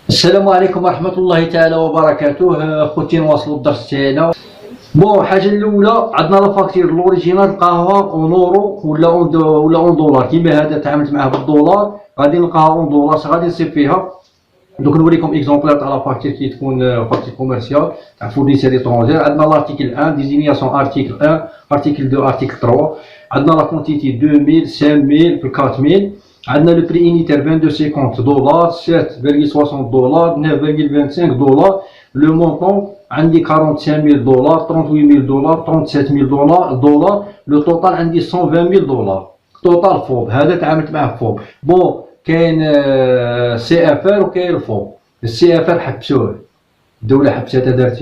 السلام عليكم ورحمة الله تعالى وبركاته. خوتي نواصلوا الدرس تاعنا. الحاجة الأولى عندنا لا فاكتور لوريجينال نلقاوها اون اورو ولا اون دولار، كيما هذا تعاملت معاه بالدولار غادي نلقاها اون دولار، غادي نصيب فيها. دوك نوريكم اكزومبلير تاع لا فاكتور كي تكون فاكتور كوميرسيال تاع فورنيسور ايترونجير. عندنا لارتيكل 1 ديزينياسيون ارتيكل 1 ارتيكل 2 ارتيكل 3. عندنا لا كونتيتي 2000 5000 في 4000. عندنا لو بري انيتير 22,50 دولار 7,60 دولار 9,25 دولار. لو مونطون عندي 45,000 دولار 38,000 دولار 37,000 دولار. لو توتال عندي 120,000 دولار توتال فوب. هذا تعاملت معاه فوب. كاين سي اف ار وكاين الفوب. السي اف ار حبسوه، الدوله حبساتها دارت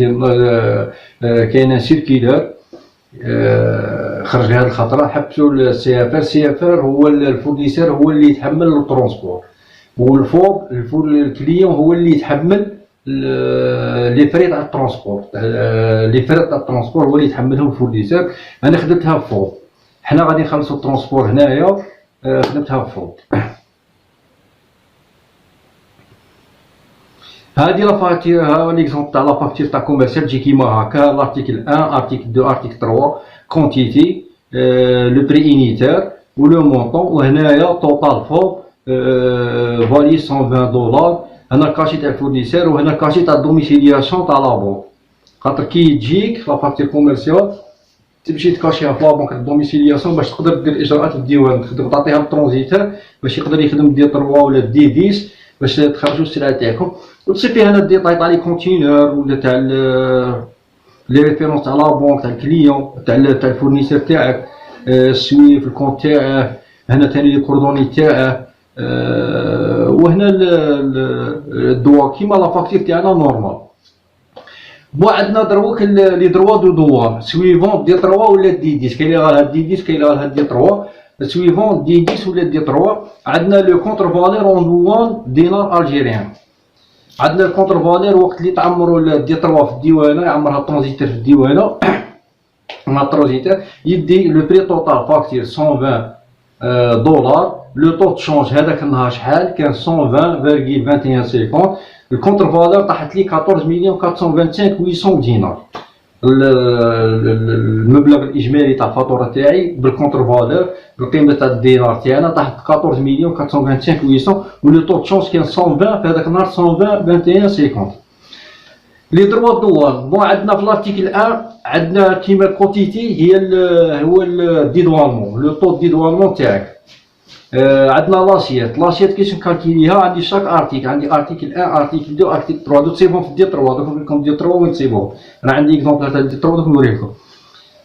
كاين سيركيلر خرج هذه الخطره، حبسوا السي اف ار. السي اف ار هو الفورنيسور هو اللي يتحمل الترونسبور، والفوب الكليون هو اللي يتحمل لي فري تاع الترونسبور. لي فري تاع الترونسبور هو اللي يتحملهم الفورنيسور. انا خدمتها فوب، حنا غادي نخلصوا الترونسبور هنايا، خدمتها فوب. هذه لا فاكتور، ها ليكزومبل تاع لا فاكتور تاع كوميرسيال تجي كيما هكا. لارتيكل 1 ارتيكل 2 ارتيكل 3 كونتيتي لو بري انيتير ولو مونطون، وهنايا توتال فوق فالي 120 دولار. هنا الكاشي تاع الفورنيسور وهنا الكاشي تاع الدوميسيلياسيون تاع لابونك. خاطر كي تجيك لا فاكتور كوميرسيال تمشي تكاشيها في لابونك الدوميسيلياسيون باش تقدر دير الاجراءات الديوان، تقدر تعطيها للترونزيتور باش يقدر يخدم دي 3 ولا دي 10 باش تخرجوا السلعه تاعكم. وتصيب فيها هنا الديتاي تاع لي كونتينور ولا تاع لي ريفيرونس تاع لا بونك تاع الكليون تاع الفورنيسور تاعك، سويف الكونت تاعه، هنا ثاني لي كوردوني تاعه، وهنا الدوا كيما لا فاكتور تاعنا نورمال. عندنا دروك لي دروا دو دوان سويفون دي 3 ولا دي 10. كاين اللي غالها دي 10 كاين اللي غالها دي 3 سويفون دي 10 ولا دي 3. عندنا لو كونتر فالير اون دوان دينار الجيريان. عندنا الكونتر فالير وقت اللي تعمروا دي 3 في الديوانه، يعمرها الترانزيتور في الديوانه مع الترانزيتور يدي لو بري توتال فاكتور 120 دولار. لو طو تشونج هذاك النهار شحال كان 120.2150. الكونتر فالير طاحت لي 14,425,800 دينار. المبلغ الاجمالي تاع الفاتوره تاعي بالكونتر فالور بالقيمه تاع الدينار تاعنا طاحت 14,425,800 ولو طو تشونج كان 120 في هذاك النهار 120.2150. لي دروا دوان عندنا في لارتيكل 1 عندنا كيما كونتيتي هي هو الديدوالمون لو طو ديدوالمون تاعك. عندنا لاشيت كيفاش نكالكيليها. عندي شاك ارتيكل، عندي ارتيكل 1 ارتيكل 2 ارتيكل 3 دوك تصيبهم في دي 3. دوك نوريكم دي 3 وين تصيبهم. انا عندي اكزومبل تاع دي 3 دوك نوريكم.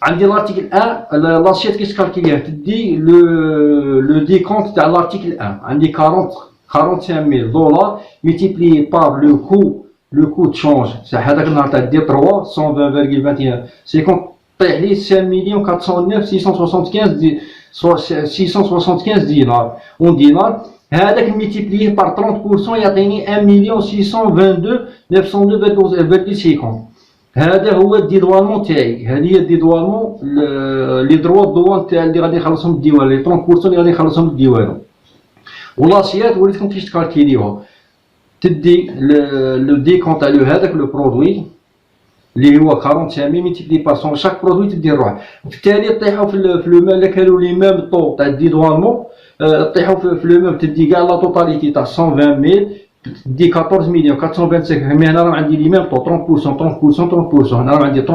عندي لارتيكل 1 لاشيت كيفاش تكالكيليها تدي لو ديكونت تاع لارتيكل 1. عندي 45,000 دولار ملتيبلي بار لو كو تشونج تاع هذاك النهار تاع دي 3 120.2150 طيح لي 5,409,675 دينار. اون دينار هذاك ملتيبليه بار 30% يعطيني 1,622,902.50. هذا هو الديدوالمون تاعي. هذه هي الديدوالمون لي دروا الدوان تاع اللي غادي نخلصهم الديوان، لي 30% اللي غادي نخلصهم الديوان. ولاشيات وريتكم كيفاش تكالكيليوها. تدي لو ديكونت تاع هذاك لو برودوي اللي هو 45,000 ملتيبلي بار سون شاك برودوي تدي روحه. في التالي طيحوا في لو مال كانوا لي ميم طو تاع الديدوالمون طيحوا في لو ميم تدي كاع لا توتاليتي تاع 120,000 تدي 14,425,000. مي هنا راه عندي لي ميم طو 30% 30% هنا راه عندي 30% 30%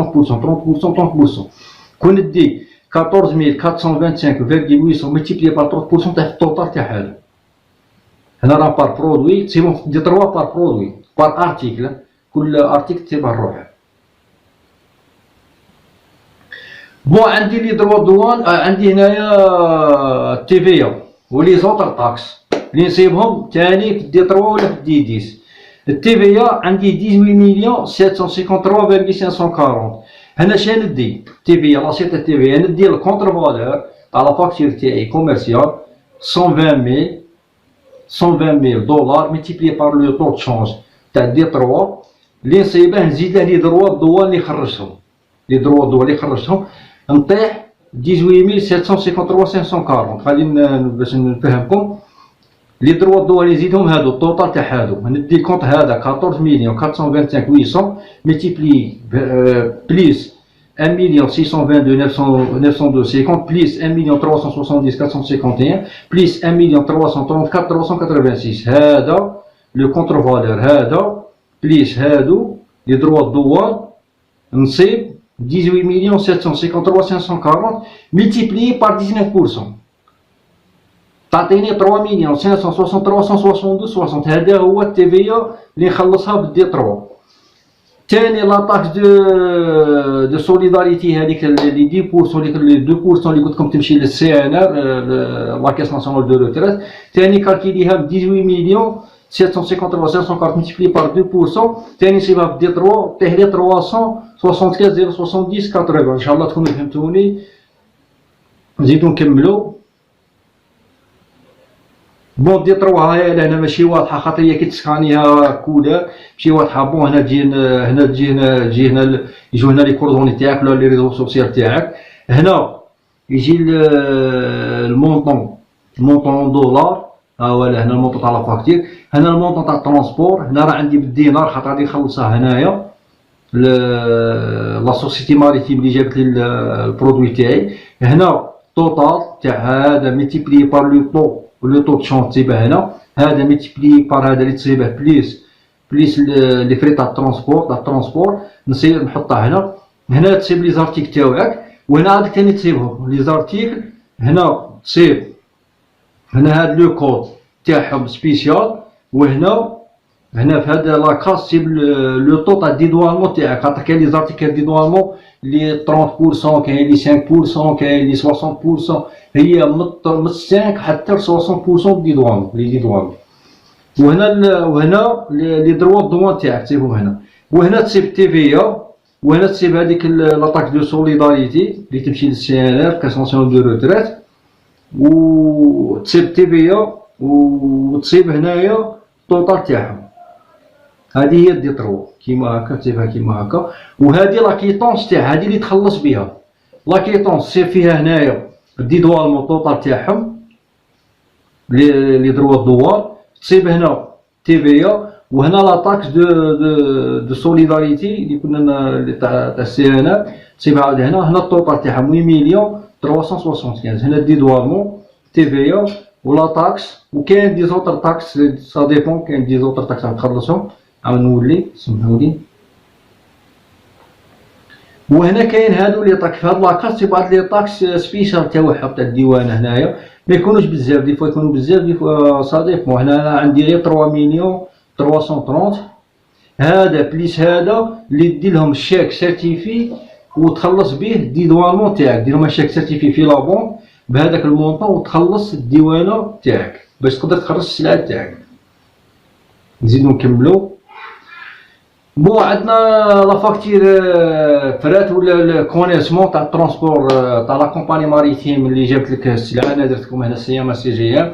كون ندي 14,425,800 ملتيبلي بار 30% طيح في التوتال تاع هذا. هنا راه بار برودوي تصيبهم دي 3 بار برودوي بار ارتيكل، كل ارتيكل تسيبها لروحها. عندي لي دروا دوان عندي هنايا تي في ولي زوطر تاكس اللي نصيبهم تاني في دي 3 ولا في دي 10. التي في عندي 18,753,540. هنا شنو ندي تي في لاشيت التي في ندي الكونتر فالور تاع لا فاكتور تاعي كوميرسيال 120,000 دولار ملتيبلي بار لو طو تشونج تاع دي 3 اللي نصيبه نزيد له لي دروا الدوان اللي خرجتهم. لي دروا الدوان اللي خرجتهم نطيح 18,753,540. غادي باش نفهمكم لي دروا الدوار يزيدهم هادو الطوطال تاع هادو ندي كونط هذا 14 مليون 425 800 ملتيبلي بليس 1 مليون 622 950 بليس 1 مليون 370 451 بليس 1 مليون 334 386 هذا لو كونتر فالور هذا بليس هادو لي دروا الدوار نصيب 18 مليون 753 540 ملتيبلي بار 19%. تعطيني 3 مليون 563 162 60 هذا هو التي في اللي نخلصها بالدي 3. ثاني لاطاكس دو سوليداريتي هذيك لي 10% لي 2% اللي قلت لكم تمشي للسي ان ار لا كاس ناسيونال دو روتريت ثاني كالكيليها ب 18 مليون 753 540 ملتيبلي بار 2% ثاني نصيبها بالدي 3 طيح لي 373 070 80 ان شاء الله تكونوا فهمتوني. نزيدو نكملو. بون دي 3 هاهي لهنا ماشي واضحه خاطر هي كي تسكانيها كولر ماشي واضحه. بون هنا تجي هنا يجيو هنا لي كوردوني تاعك ولا لي ريزو سوسيال تاعك. هنا يجي المونطون دولار ها هو هنا المونطون تاع لا فاكتور. هنا المونطون تاع الترونسبور هنا راه عندي بالدينار خاطر غادي نخلصها هنايا لا سوسيتي ماريتيم اللي جابت لي البرودوي تاعي. هنا توتال تاع هذا ملتيبلي بار لو طو تشون تصيبه هنا هذا ملتيبلي بار هذا اللي تصيبه بليس لي فري تاع الترونسبور نصير نحطها هنا. هنا تصيب لي زارتيكل تاعك وهنا عاد ثاني تصيبهم لي زارتيكل. هنا تصيب هنا هذا لو كود تاعهم سبيسيال وهنا في هذا لاكاس تصيب لو طو تاع ديدوالمون تاعك خاطر كاين لي زارتيكل ديدوالمون لي 30% كاين لي 5% كاين لي 60% هي من 5 حتى 60% ديدوالمون. وهنا لي دروا الدوان تاعك تصيبهم هنا. وهنا تصيب تي في وهنا تصيب هذيك لاطاك دو سوليداريتي اللي تمشي للسي ان ار كاس ناسيونال دو روتريت وتصيب تي في وتصيب هنايا الطوطال تاعهم. هذه هي دي 3 كيما هكا تصيبها كيما هكا. وهذه لاكيطونس تاع هذه اللي تخلص بها. لاكيطونس تصيب فيها هنايا الديدوالمون الطوطال تاعهم لي دروا الدوار تصيب هنا تي في وهنا لاطاكس دو سوليداريتي اللي كنا تاع السي ان ار تصيب عاود هنا الطوطال تاعهم 8 مليون 375 هنا الديدوالمون تي في ولا تاكس وكاين دي زوتر تاكس سا ديبون كاين دي زوتر تاكس نخلصهم عاود نولي سمحولي. وهنا كاين هادو لي طاكس في هاد لاكاس بعض لي طاكس سبيسيال تاعهم تاع الديوان هنايا ما يكونوش بزاف دي فوا يكونوا بزاف دي فوا سا ديبون. هنا انا عندي غير 3 مليون 330 هذا بليس هذا اللي دير لهم الشيك سيرتيفي وتخلص به الديدوالمون تاعك. دير لهم الشيك سيرتيفي في لابون بهذاك المونطون وتخلص الديوانه تاعك باش تقدر تخرج السلعه تاعك. نزيدو نكملو. بون عندنا لا فاكتور فرات ولا الكونيسمون تاع الترونسبور تاع لا كومباني ماريتيم اللي جابت لك السلعه. انا درت لكم هنا سي ام سي جي ام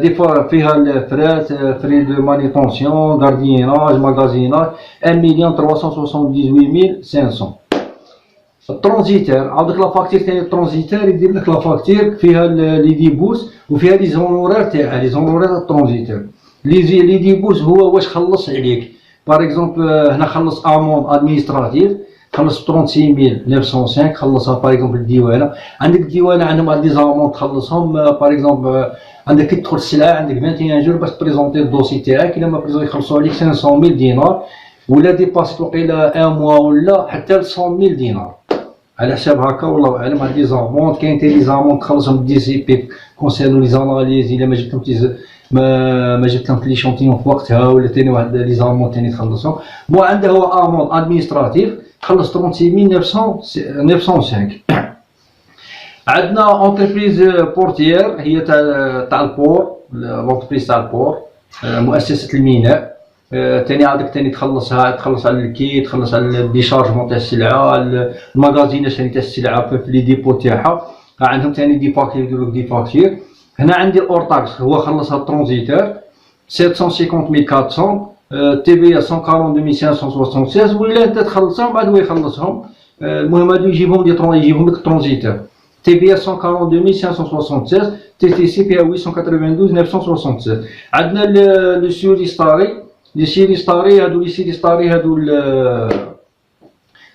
دي فوا فيها الفرات فري دو مانيتونسيون غارديناج ماغازيناج 1 مليون 378 500. الترونزيتير عاودك لا فاكتور ثاني الترونزيتير يدير لك لا فاكتور فيها لي ديبوس وفيها لي زونورير تاعها لي زونورير تاع الترونزيتير. لي ديبوس هو واش خلص عليك. باغ اكزومبل هنا خلص امون ادمينستراتيف خلص 36905 خلصها باغ اكزومبل الديوانه. عندك الديوانه عندهم واحد لي زامون تخلصهم باغ اكزومبل عندك كي تدخل السلعه عندك 21 جور باش تبريزونتي الدوسي تاعك. الا ما بريزونتي يخلصوا عليك 500000 دينار ولا ديباسيت وقيلا 1 موا ولا حتى 100000 دينار على حساب هكا والله اعلم. هاد لي زامون كاين تاني لي زامون تخلصهم دي سي بي كونسيرنو لي زاناليز الا ما جبتهم ما جبت لهم لي شونتيون في وقتها ولا ثاني واحد لي زامون ثاني تخلصهم. بون عنده هو امون ادمينستراتيف خلص 36905. عندنا اونتربريز بورتيير هي تاع البور لونتربريز تاع البور مؤسسه الميناء. ثاني عندك ثاني تخلص على الكي تخلص على الديشارجمون تاع السلعه المغازيناج ثاني تاع السلعه في لي ديبو تاعها. عندهم ثاني دي فاكتور يديروا لك دي فاكتور. هنا عندي الاورتاكس هو خلصها الترونزيتور 750400 تي في 142576 ولا انت تخلصهم بعد هو يخلصهم. المهم هادو يجيبهم لك الترونزيتور TVA 142 576, TTC فيها 892 976. عندنا لو سيوري ستاري، لي سيري ستاري هادو، لي سيري ستاري هادو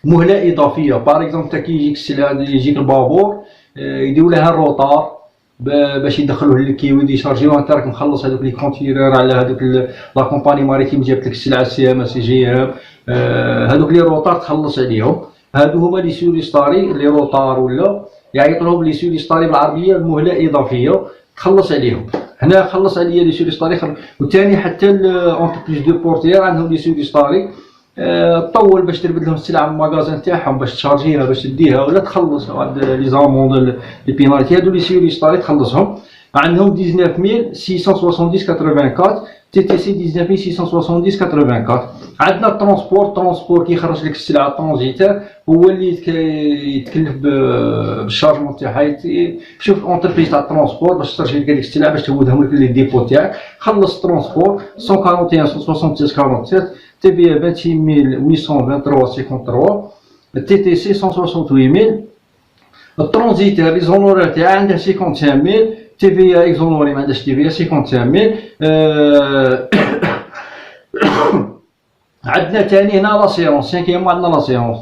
مهلة إضافية. باغ اكزومبل تا كي يجيك السلعة، يجيك البابور يديرو لها الروطار باش يدخلوه للكيوي يشارجيوه، انت راك مخلص هذوك لي كونتينر على هذوك لا كومباني ماريتيم جابت لك السلعة سي ام اس جي ام، هذوك لي روطار تخلص عليهم. هادو هما لي سيوري ستاري، لي روطار ولا يعيطوا لهم لي سيوري ستاري بالعربية مهلة إضافية تخلص عليهم. هنا خلص عليا لي سيوري ستاري وثاني حتى اونتربريز دو بورتيير عندهم لي سيوري ستاري، طول باش تربد لهم السلعه من المغازان تاعهم باش تشارجيها باش تديها ولا تخلص لي زاموند لي بينالتي. هادو لي سيوري ستاري تخلصهم. عندهم 19670 84 تي تي سي 19670 84. عندنا الترونسبور كيخرج لك السلعه الترونزيتير، هو اللي يتكلف بالشارجمون تاعها. شوف اونتربريز تاع الترونسبور باش تشارجي لك هذيك السلعه باش تهودهم لك لي ديبو تاعك. خلص الترونسبور 141 176 47 TVA 28823 53، TTC 168000. الترونزيتير لي زونورير تاعها عنده 55000، TVA اكزونوري ما عندهاش TVA 55000. عندنا ثاني هنا لاسيرونس، سانكيام عندنا لاسيرونس.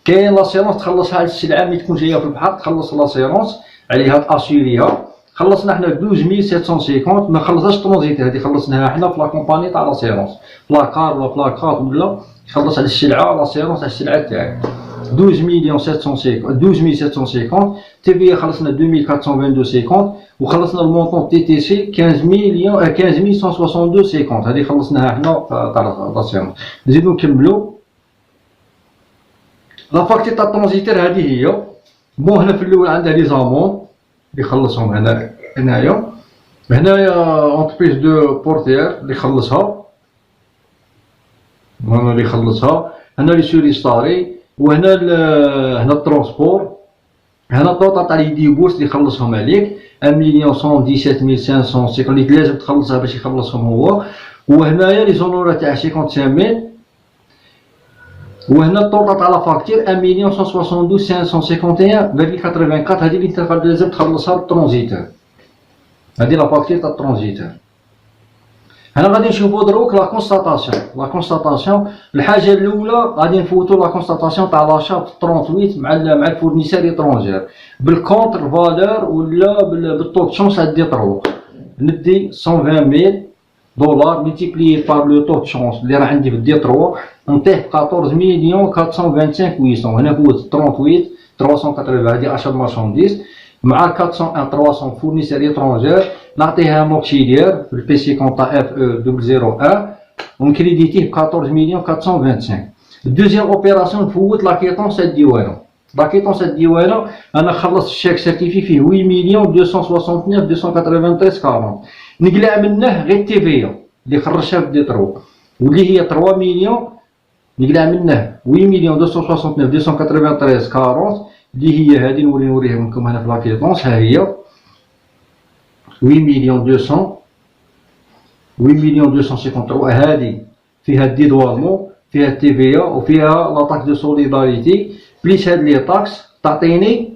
كاين لاسيرونس تخلصها على السلعه ملي تكون جايه في البحر، تخلص لاسيرونس عليها تاسيريها. خلصنا حنا 12750، ما خلصهاش الترونزيتير، هذه خلصناها حنا في لا كومباني تاع لاسيرونس، بلاكار ولا بلاكات ولا يخلص على السلعه لاسيرونس على السلعه تاعك. 12750 TVA خلصنا 2422 وخلصنا المونطون تي تي سي 15162 هذه خلصناها حنا تاع لاسيرونس. نزيدو نكملو لا فاكتور تاع الترونزيتير. هذه هي بون. هنا في الاول عندها لي زامون اللي يخلصهم هنايا اونتربريز دو بورتيير اللي يخلصها، هنا اللي يخلصها. هنا لي سوري ستاري، وهنا هنا الترونسبور. هنا الطوطال تاع لي ديبورس اللي يخلصهم عليك 1,117,550 اللي لازم تخلصها باش يخلصهم هو. وهنايا لي زونورا تاع 55000. وهنا الطوطال تاع لا فاكتور 1,172,551,84 هذه اللي انت لازم تخلصها للترونزيتور. هذه لا فاكتور تاع الترونزيتور. هنا غادي نشوفو دروك لا كونستاتاسيون. الحاجه الاولى غادي نفوتو لا كونستاتاسيون تاع لاشا في 38 مع الفورنيسور ايترونجير بالكونتر فالور ولا بالطو دو شونس ادي طرو. ندي 120,000 دولار ملتيبليي بار لو طو دو شونس اللي راه عندي في دي 3 نطيح 14,425,800. هنا فوت 38 380 هذه اشا مارشانديز مع 401 300 فورنيسور ايترونجير نعطيها موكسيليير في البي سي كونطا اف او 001 ونكريديتيه ب 14,425. الدوزيام اوبيراسيون نفوت لاكيطونس الديوانه. لاكيطونس الديوانه انا خلصت الشيك سيرتيفي فيه 8,269,293 نقلع منه غير التيفيا اللي خرجها في دي ترو واللي هي 3 مليون. نقلع منه 8,269,293 اللي هي هذه نوريها لكم هنا في لاكيطونس. ها هي 8,253,000 هذه فيها الديدوالمون، فيها التيفيا وفيها لاطاك دو سوليداريتي بليس هاد لي طاكس تعطيني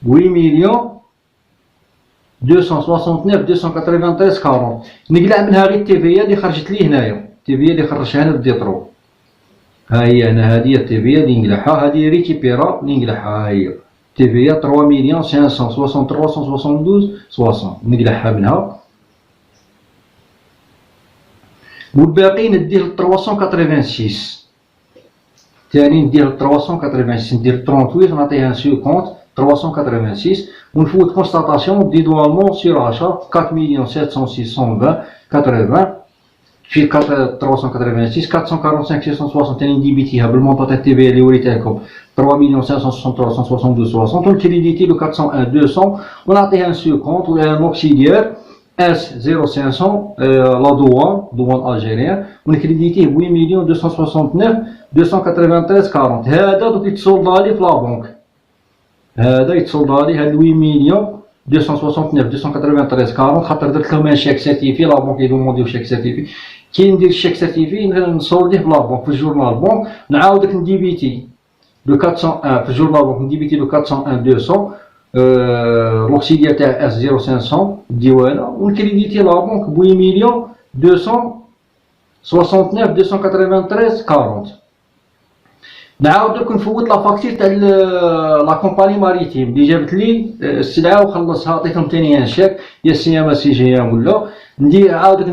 8,269,293. نقلع منها غير التيفيا اللي خرجت لي هنايا، التيفيا اللي خرجتها هنا في ديترو. ها هي هنا هذه التيفيا اللي نقلعها، هذه ريكيبيرا اللي نقلعها. ها هي TVA 3,563,172 نقلعها منها. والباقي نديه ل 386 ثاني، نديه ل 386 ندير 38 نعطيها سو كونت 386 ونفوت كونستاتاسيون ديدوالمون سير اشا 4,706,120 في 386 445,660 ثاني نديبيتيها بالمونطون تاع التي في اللي وريتها لكم 3,563,162 ونكريديتي لو 401,200 ونعطيها ان سو كونت ولا موكسيليير اس 0500 لا دوان الجيريان ونكريديتيه ب 8,269,293 هذا دوك يتصولدا لي في لا بنك. هذا يتصولدا لي هاد 8,269,293 خاطر درت لهم شيك سيرتيفي لا بنك يدومونديو شيك سيرتيفي. كي ندير الشيك سيرتيفي نصولديه في لا بنك في الجورنال بنك نعاودك نديبيتي لو 401 في الجورنال دونك نديبيتي لو 401 200 لوكسيليير تاع اس 0500 الديوانه، ونكريديتي لا بنك ب 8 مليون 269 293 40. نعاود درك نفوت لا فاكتور تاع لا كومباني ماريتيم اللي جابت لي السلعه وخلصها، عطيتهم ثاني ان شيك يا سي ام سي جي ام ولا عاود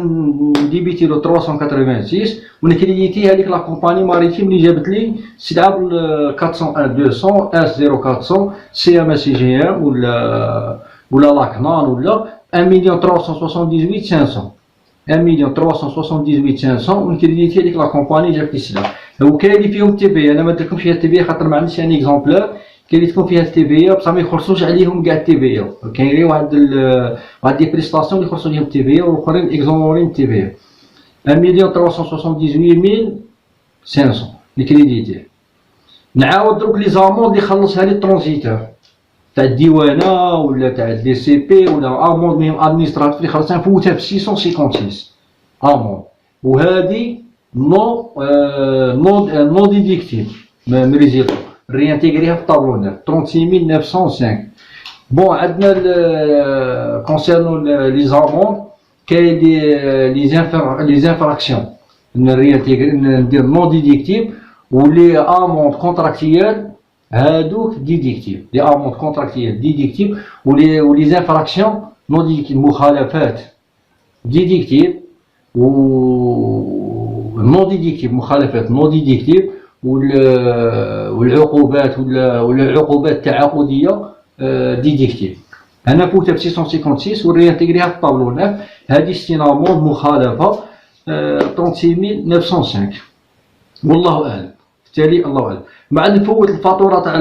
نديبيتي له 386 ونكريديتي هذيك لا كومباني ماريتيم اللي جابت لي السلعه بال 401 200 اس 0400 سي ام سي جي ام ولا لاكنان ولا 1 مليون 378 500 1 مليون 378 500 ونكريديتي هذيك لا كومباني جابت لي السلعه. هو كاين اللي فيهم تي بي، انا ما درتلكمش فيها التي بي خاطر ما عنديش ان اكزومبلور، كاين اللي تكون فيها التي بي بصح ما يخلصوش عليهم كاع التي بي، كاين غير واحد دي بريستاسيون اللي يخلصوا عليهم التي بي والاخرين اكزونورين التي بي. 1 مليون 378 500 لكريديتي. نعاود دروك لي زاموند اللي خلصها لي الترونزيتور تاع الديوانه ولا تاع دي سي بي ولا اموند مهم ادمينستراتيف اللي خلصها نفوتها ب 656 اموند، وهذه نو ديديكتيف من ريزيلتو ريانتيغريها في الطابلو 36905. بون عندنا كونسيرنو لي زاموند كاين لي انفراكسيون نريانتيغري ندير نو ديديكتيف، ولي اموند كونتراكتيال هادوك ديديكتيف، لي اموند كونتراكتيال ديديكتيف ولي انفراكسيون نو ديديكتيف مخالفات ديديكتيف نو ديديكتيف مخالفات نو ديديكتيف والعقوبات ولا العقوبات التعاقديه ديديكتيف. انا فوتها ب 656 وريانتيغريها في الطابلو 9 هذه استينامون مخالفه 36905 والله اعلم. بالتالي الله اعلم. بعد نفوت الفاتوره تاع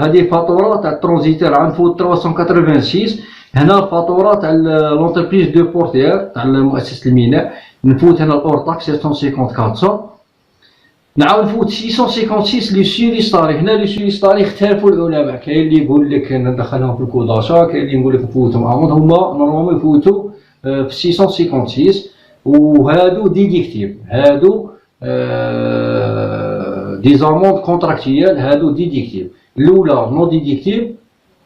هذه الفاتوره تاع الترونزيتور عاد نفوت 386. هنا الفاتوره تاع لونتربريز دو بورتير تاع مؤسسه الميناء نفوت هنا الاورطاك 754. نعاود نفوت 656 لي سيري ستاري. هنا لي سيري ستاري اختلفوا العلماء، كاين اللي يقول لك ندخلهم في الكوداشا، كاين اللي يقول لك نفوتهم اموند. هما نورمالمون يفوتوا في 656 وهادو ديديكتيف، هادو دي زاموند كونتراكتيال هادو ديديكتيف. الاولى نو ديديكتيف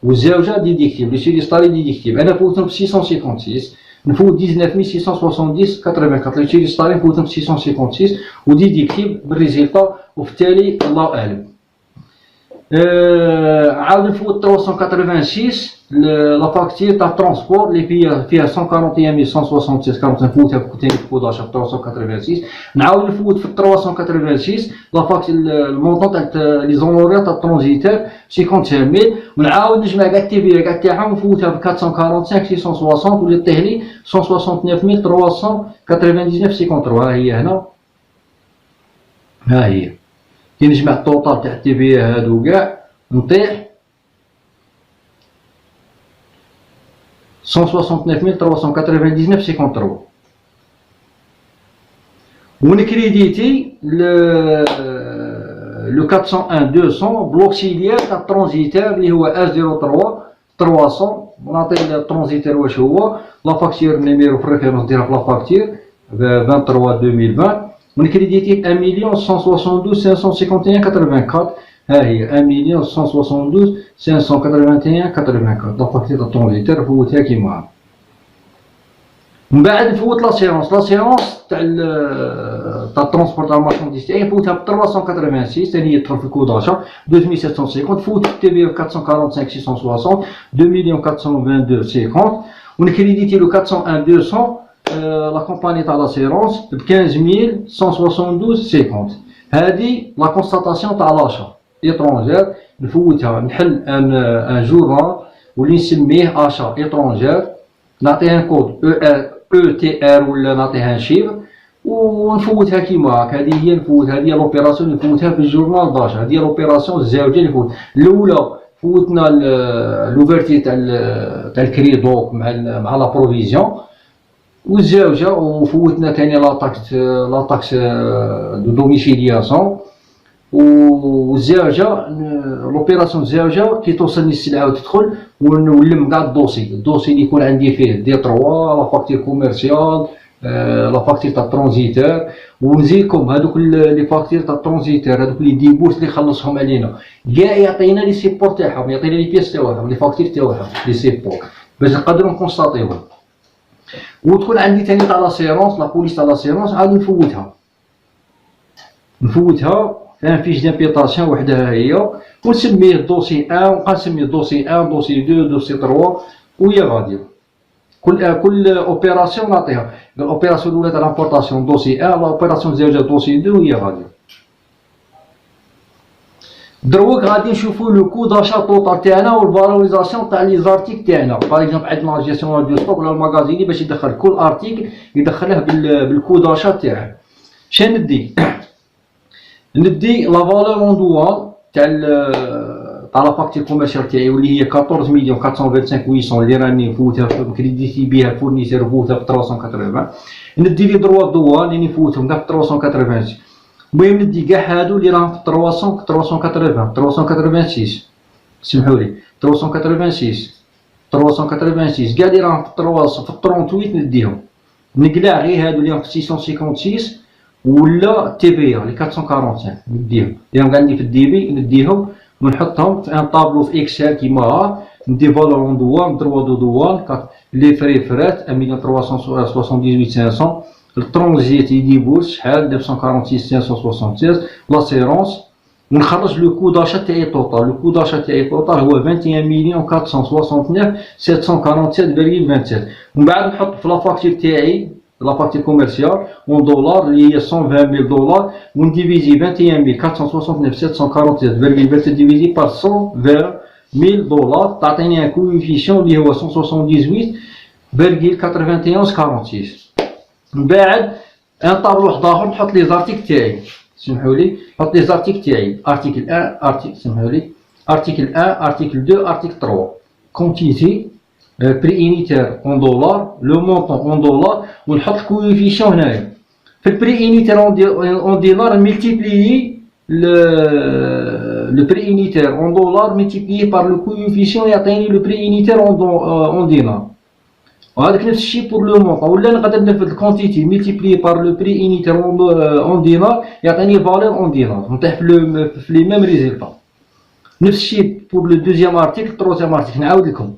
والزوجه ديديكتيف، لي سيري ستاري ديديكتيف. انا فوتهم في 656 نفوت 19670 84 لي سيري ستاري نفوتهم في 656 وديديكتيف بالريزلتا، وفي التالي الله اعلم. عاود نفوت 386 لا فاكتور تاع الترونسبور اللي فيها 141166 40 نفوتها في ثاني كوداش 386. نعاود نفوت في 386 لا فاكتور المونطون تاع لي زونوريات تاع الترونزيتور 55000 ونعاود نجمع كاع التي في كاع تاعهم نفوتها ب 445 660 واللي طيح لي 169399 53. ها هي هنا، ها هي كي نجمع الطوطال تاع التي في هادو كاع نطيح 169399 53. ونكريديتي لو 401 200 بلوكسيليير تاع الترونزيتور اللي هو اس 03 300. ونعطي الترونزيتور واش هو لا فاكتور نيميرو في الريفيرونس ديالها في لا فاكتور 23 2020. ونكريديتي 1 مليون 172 551 84. ها هي 1 مليون 172 581 84 لا فاكتور تاع الترونزيتور فوتها كيما. من بعد نفوت لاسيرونس تاع الترونسبور تاع المارشانديز تاعي نفوتها ب 386 ثاني هي تدخل في الكوداشا 2750. نفوت في التي بي 445 660 2 مليون 422 50. ونكريديتي لو 401 200 لا كومباني تاع لاسيرونس ب 15172 50. هذه لا كونستاتاسيون تاع لاشا ايترونجير نفوتها نحل ان جورنال واللي نسميه اشا ايترونجير نعطيها كود او تي ار ولا نعطيها ان شيفر ونفوتها كيما هاك. هذه هي نفوت، هذه لوبيراسيون نفوتها في الجورنال داشا. هذه لوبيراسيون الزوجه اللي فوت. الاولى فوتنا لوفرتي تاع الكريدو مع لا بروفيزيون والزوجه، وفوتنا ثاني لا تاكس دو دوميسيلياسيون والزوجه. لوبيراسيون الزوجه كي توصلني السلعه وتدخل ونولم كاع الدوسي اللي يكون عندي فيه دي 3 لا فاكتور كوميرسيال لا فاكتور تاع الترونزيتور، ونزيدكم هذوك لي فاكتور تاع الترونزيتور، هذوك لي ديبورس اللي خلصهم علينا كاع، يعطينا لي سيبور تاعهم، يعطينا لي بياس تاعهم، لي فاكتور تاعهم، لي سيبور باش نقدروا نكونستاتيوهم. وتكون عندي ثاني تاع لاسيرونس، لا بوليس تاع لاسيرونس عاد نفوتها فيها فيش دامبيطاسيون وحدها هي، ونسميه دوسي 1 ونبقى نسميه دوسي 1 دوسي 2 دوسي 3 وهي غاديه. كل اوبيراسيون نعطيها، الاوبيراسيون الاولى تاع لامبورطاسيون دوسي 1، الاوبيراسيون الزوجه دوسي 2 وهي غاديه. دروك غادي نشوفو لو كو داشا طوطال تاعنا والفالوريزاسيون تاع لي زارتيك تاعنا. باغ اكزومبل عندنا جيستيونير دو ستوك ولا الماغازيني باش يدخل كل ارتيكل يدخله بالكو داشا تاعه. شنو ندي لا فالور اون دوان تاع لا فاكتور كوميرسيال تاعي واللي هي 14,425,800 اللي راني نفوتها كريديتي بها الفورنيسور نفوتها ب 380. ندي لي دروا دوان اللي نفوتهم كاع في 386. المهم ندي كاع هادو اللي راهم في 386 سمحولي 386 كاع اللي راهم في 38 نديهم. نقلع غير هادو اللي راهم في 656 ولا تي بي لي 445 نديهم، اللي عندي في الدي بي نديهم ونحطهم في ان طابلو في اكسل كيما ها. ندي فالور اون دوان، دروا دو دوان، لي فري فرات 1,378,500، الترونزيت يدي بورس شحال 946,576، لاسيرونس، ونخرج لو كو داشا تاعي طوطال. لو كو داشا تاعي طوطال هو 21,469,747,27. ومن بعد نحط في لا فاكتور تاعي لا فاكتور كوميرسيال اون دولار اللي هي 120,000 دولار، ونديفيزي 21,467,747 ديفيزي بار 120,000 دولار تعطيني ان كوفيسيون اللي هو 170,846. من بعد ان طابلو واحد اخر نحط لي زارتيك تاعي، سمحولي نحط لي زارتيك تاعي ارتيكل 1 سمحولي ارتيكل 1 ارتيكل 2 ارتيكل 3 كونتيتي بري انيتير اون دولار لو مونطون اون دولار، ونحط الكوفيسيون هنايا. في البري انيتير اون دينار ملتيبليي لو بري انيتير اون دولار ملتيبليي بار لو كوفيسيون يعطيني لو بري انيتير اون دينار. وهذاك نفس الشيء بور لو مونطون، ولا نقدر ننفذ الكونتيتي ملتيبليي بار لو بري انيتير اون دينار يعطيني فالور اون دينار، نطيح في لي ميم ريزولطا. نفس الشيء بور لو دوزيام ارتيكل تروزيام ارتيكل. نعاود لكم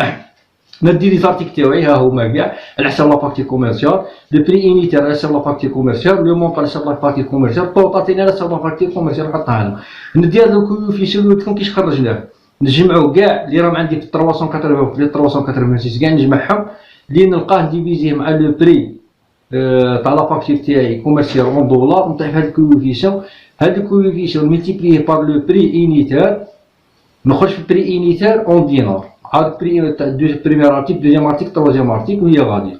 ندي لي زارتيك تاعي ها هما كاع على حساب لا فاكتور كوميرسيال، لو بري انيتير على حساب لا فاكتور كوميرسيال، لو مونطون على حساب لا فاكتور كوميرسيال، طوطال تاعي على حساب لا فاكتور كوميرسيال نحطها هنا. ندير هذا الكوفيسيون اللي قلت كيش خرجناه، نجمعو كاع اللي راهم عندي في 380 في 386 كاع نجمعهم اللي نلقاه ديفيزيه مع لو بري تاع لا فاكتور تاعي كوميرسيال اون دولار، نطيح في هذا الكوفيسيون. هذا الكوفيسيون ملتيبليي بار لو بري انيتير، نخرج في بري انيتير اون دينار. عاد بري تاع بريمير ارتيكل دوزيام ارتيكل تروزيام ارتيكل وهي غاديه.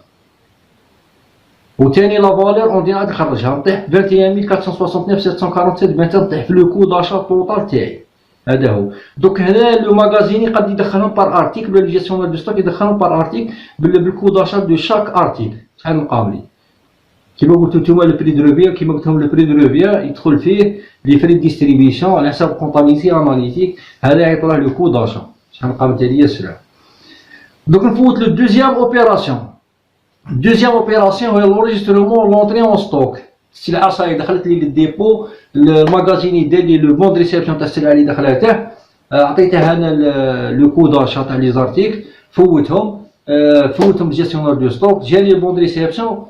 وثاني لا فالور اون دينار نخرجها نطيح 21,469,747 نطيح في لو كو داشا طوطال تاعي. هذا هو. دوك هنا لو ماغازيني قد يدخلهم بار ارتيكل ولا جيستيونير دو ستوك يدخلهم بار ارتيكل بالكو داشا دو شاك ارتيكل شحال مقابلين. كيما قلتو نتوما لو بري دو روفيا، كيما قلتلهم لو بري دو روفيا يدخل فيه لي فري ديستريبيسيون على حساب كونطابيليتي اناليتيك، هذا يعطيه له كو داشا شحال مقابل تاعي السلعه. دوك نفوت لو دوزيام اوبيراسيون. دوزيام اوبيراسيون هي لونجسترومون لونطري اون ستوك. السلعه صاي دخلت لي للديبو، الماغازيني دار لي لو بون ريسيبسيون تاع السلعه اللي دخلته، عطيته انا لو كو داشا تاع لي زارتيكل، فوتهم جيستيونير دو ستوك، جاني البون ريسيبسيون،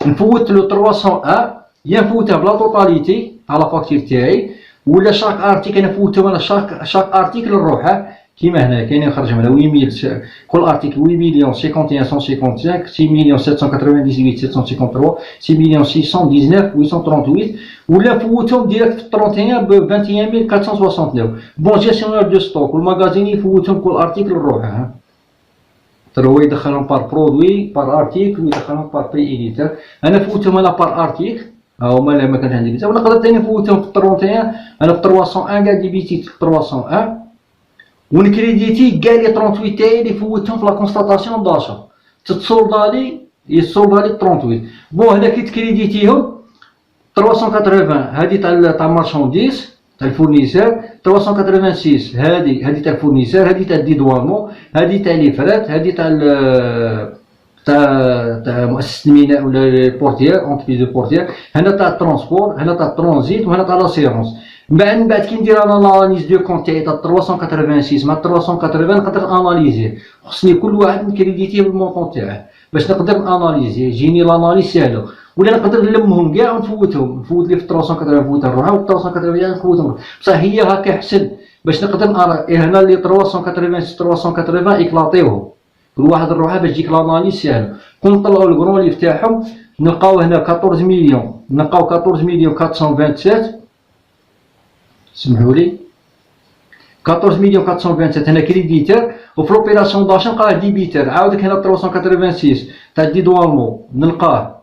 نفوت لو 301 يا نفوتها بلا توتاليتي على فاكتور تاعي، ولا شاك ارتيكل نفوتهم انا شاك ارتيكل نروحه كيما هنا كاينين نخرجهم على 8000 كل ارتيكل 8,051,155 6,798,753 6,619,838 ولا نفوتهم ديريكت في 31 ب 21,469. بون جيستيونير دو ستوك والماغازين يفوتهم كل ارتيكل نروحه، هو يدخلهم بار برودوي بار ارتيكل ويدخلهم بار بري انيتير. انا فوتهم انا بار ارتيكل هما لا ما كانش عندي بزاف، ونقدر ثاني نفوتهم في 31 انا في 301 كاع ديبيتيت في 301 ونكريديتي كاع لي 38 تاعي اللي فوتهم في لا كونستاتاسيون داشا تتصولدا لي يصولدا لي 38. بون هنا كي تكريديتيهم 380 هادي تاع مارشانديز تاع الفورنيسور، 386 هادي تاع الفورنيسور، هادي تاع الديدوانمون، هادي تاع لي فرات، هادي تاع تاع مؤسسه الميناء ولا البورتيير اونتربريز دو بورتيير، هنا تاع الترونسبور، هنا تاع الترانزيت، وهنا تاع لاسيرونس. من بعد كي ندير انا لاناليز دو كونت تاعي تاع 386 مع 380 نقدر اناليزي، خصني كل واحد نكريديتيه بالمونطون تاعه باش نقدر ناناليزي، يجيني لاناليز ساهله. ولا نقدر نلمهم كاع ونفوتهم، نفوت لي في 380 نفوتها نروح، و 380 نفوتهم، بصح هي هكا حسن باش نقدر هنا اللي 380 380 اكلاطيوهم كل واحد نروحها باش تجيك لاناليز ساهله. كنطلعوا الكرون ليف تاعهم نلقاو هنا 14 مليون، نلقاو 14 مليون 427 سمحوا لي 14 مليون 427 هنا كريديتور، وفي لوبيراسيون داشا نلقاه ديبيتور. عاودك هنا 386 تاع ديدوالمون نلقاه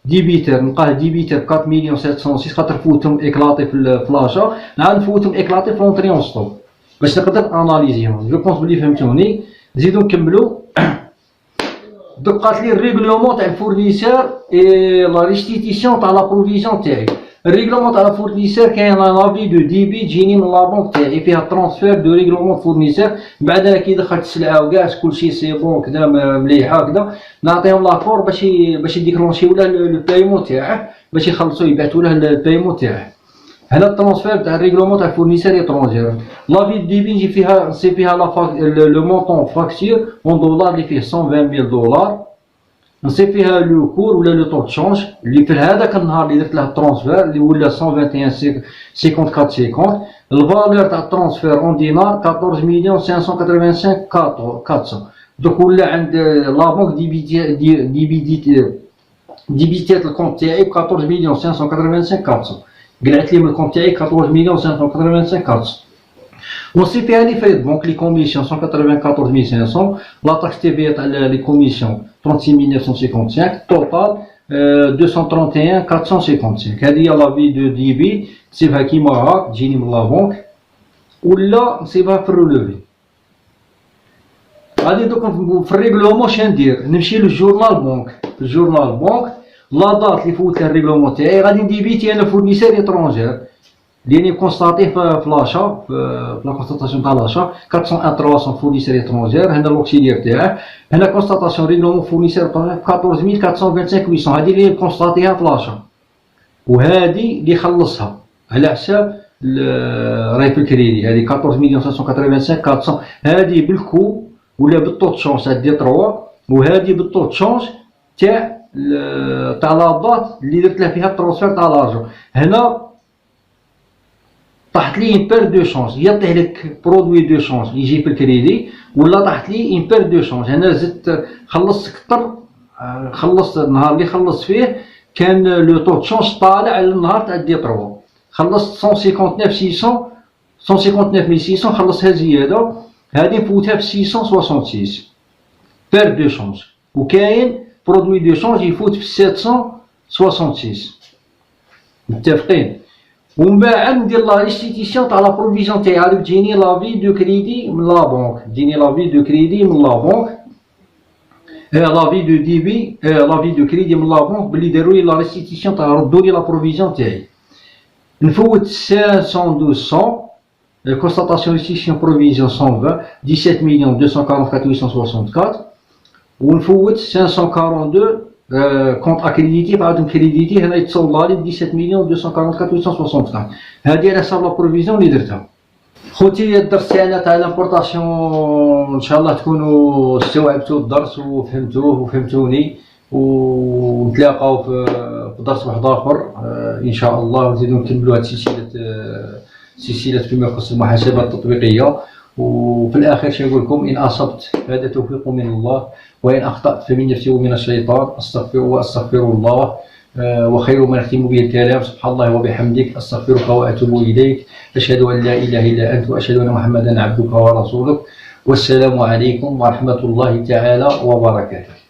ديبيتور، نلقاه ديبيتور 4 مليون 706 خاطر فوتهم اكلاطي في لاشا، نعاود نفوتهم اكلاطي في لونطري اون ستوب باش نقدر اناليزيهم. جو بونس بلي فهمتوني. نزيدو نكملو. دوك قالت لي الريغلومون تاع الفورنيسور اي لا ريستيتيسيون تاع لا بروفيزيون تاعي. الريغلومون تاع الفورنيسور كاين لافي دو ديبي تجيني من لا بونك تاعي فيها ترونسفير دو ريغلومون فورنيسور. بعد كي دخلت السلعه وكاع كلشي سي بون كدا مليحه كدا نعطيهم لاكور باش يديكلونشيو له لو بايمون تاعه باش يخلصوا يبعثوا له البايمون تاعه. هنا الترونسفير تاع الريغلومون تاع الفورنيسور ايترونجير. لافي دو ديبي نجي فيها نسي فيها لو مونطون فاكتور اون دولار اللي فيه 120,000 دولار، نصيب فيها لو كور ولا لو طو تشونج اللي في هذاك النهار اللي درت له الترونسفير اللي ولا 121,54,50. الفالور تاع الترونسفير اون دينار 14 مليون 585 400. دوك ولا عند لا بونك ديبيتيت الكونت تاعي ب 14 مليون 585 400. قلعت لي من الكونت تاعي 14 مليون 585 400. ونصيب فيها لي فاي بونك لي كوميسيون 194,500. لا تاكس تي في تاع لي كوميسيون 36,955. توتال 231,455. هذه هي لا في دو ديبي نسيبها كيما هاك تجيني من لا بونك ولا نسيبها في الرولوفي. غادي دوك في الريغلومون شندير نمشي للجورنال بونك. في الجورنال بونك لا دات اللي فوت لها الريغلومون تاعي غادي نديبيتي انا فورنيسور ايترونجير لاني كونستاتيه في لاشا في لا كونستاتاسيون تاع لاشا 401 فورنيسور ايترونجير. هنا لوكسيليير تاعه هنا كونستاتاسيون ريغلومون فورنيسور 14,425 هذه اللي كونستاتيها في لاشا، وهذه اللي خلصها على حساب راهي في الكريدي. هذه 14,585 400 هذه بالكو ولا بالطو تشونج تاع دي 3، وهذه بالطو تشونج تاع لا دات اللي درت له فيها الترونسفير تاع لارجون. هنا طاحت لي اون بير دو شونج، يطيح لك برودوي دو شونج يجي في الكريدي ولا طاحت لي اون بير دو شونج. هنا زدت خلصت كثر، خلصت النهار اللي خلصت فيه كان لو طو تشونج طالع على النهار تاع دي 3، خلصت 159,600 خلصتها زياده، هذه نفوتها في 666 بير دو شونج، وكاين برودوي دو شونج يفوت في 766. متفقين؟ ومن بعد ندير لا ريستيتيسيون تاع لا بروفيزيون تاعي. هاذيك تجيني لافي دو كريدي من لا بونك، تجيني لافي دو كريدي من لا بونك، لافي دو ديبي لافي دو كريدي من لا بونك بلي داروا لي لا ريستيتيسيون تاع ردوا لي لا بروفيزيون تاعي. نفوت 512 كونستاتاسيون ريستيتيسيون بروفيزيون 120 17,244,864. ونفوت 542 كونت اكريديتي عاود نكريديتي هنا يتصور لي 17,244,864. هذه على حساب لا بروفيزيون اللي درتها. خوتي الدرس تاعنا تاع لامبورطاسيون ان شاء الله تكونوا استوعبتوا الدرس وفهمتوه وفهمتوني، ونتلاقاو في درس واحد اخر ان شاء الله، ونزيدو نكملوا هذه سلسله فيما يخص المحاسبه التطبيقيه. وفي الاخر شنو نقول لكم؟ ان اصبت هذا توفيق من الله، وان اخطات فمن نفسي ومن الشيطان، استغفر الله. وخير ما نختم به الكلام سبحان الله وبحمدك استغفرك واتوب اليك، اشهد ان لا اله الا انت واشهد ان محمدا عبدك ورسولك. والسلام عليكم ورحمه الله تعالى وبركاته.